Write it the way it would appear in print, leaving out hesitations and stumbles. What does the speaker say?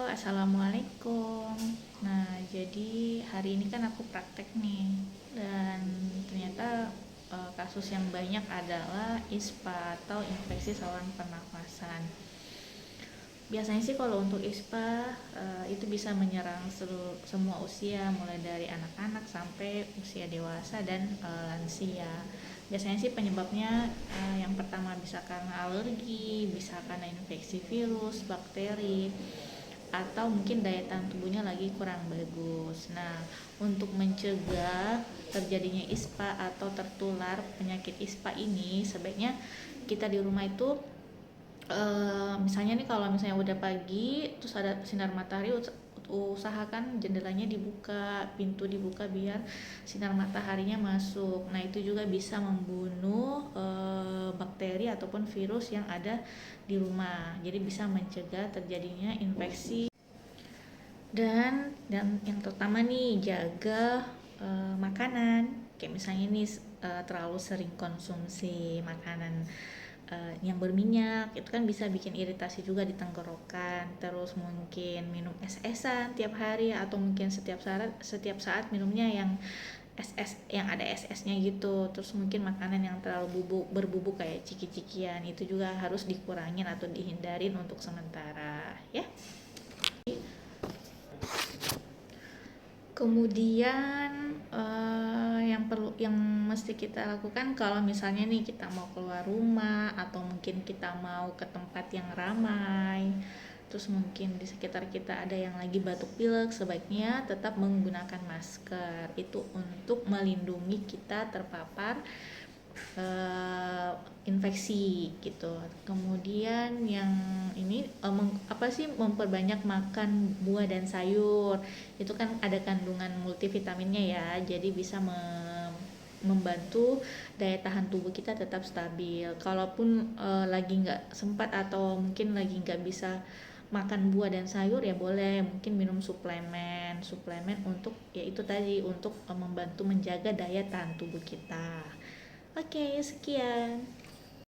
Assalamualaikum. Nah, jadi hari ini kan aku praktek nih, dan ternyata kasus yang banyak adalah ISPA atau infeksi saluran pernafasan. Biasanya sih kalau untuk ISPA itu bisa menyerang semua usia, mulai dari anak-anak sampai usia dewasa dan lansia. Biasanya sih penyebabnya yang pertama bisa karena alergi, bisa karena infeksi virus, bakteri, atau mungkin daya tahan tubuhnya lagi kurang bagus. Nah, untuk mencegah terjadinya ISPA atau tertular penyakit ISPA ini, sebaiknya kita di rumah itu misalnya nih, kalau misalnya udah pagi terus ada sinar matahari, usahakan jendelanya dibuka, pintu dibuka biar sinar mataharinya masuk. Nah, itu juga bisa membunuh bakteri ataupun virus yang ada di rumah, jadi bisa mencegah terjadinya infeksi. Dan yang terutama nih, jaga makanan, kayak misalnya nih terlalu sering konsumsi makanan yang berminyak itu kan bisa bikin iritasi juga di tenggorokan. Terus mungkin minum es-esan tiap hari, atau mungkin setiap saat minumnya yang es yang ada es-esnya gitu. Terus mungkin makanan yang terlalu berbubuk kayak ciki-cikian itu juga harus dikurangin atau dihindarin untuk sementara ya. Kemudian yang mesti kita lakukan kalau misalnya nih kita mau keluar rumah, atau mungkin kita mau ke tempat yang ramai, terus mungkin di sekitar kita ada yang lagi batuk pilek, sebaiknya tetap menggunakan masker. Itu untuk melindungi kita terpapar infeksi gitu. Kemudian yang ini memperbanyak makan buah dan sayur. Itu kan ada kandungan multivitaminnya ya, jadi bisa membantu daya tahan tubuh kita tetap stabil. Kalaupun lagi nggak sempat atau mungkin lagi nggak bisa makan buah dan sayur, ya boleh mungkin minum suplemen untuk ya itu tadi, untuk membantu menjaga daya tahan tubuh kita. Oke, sekian.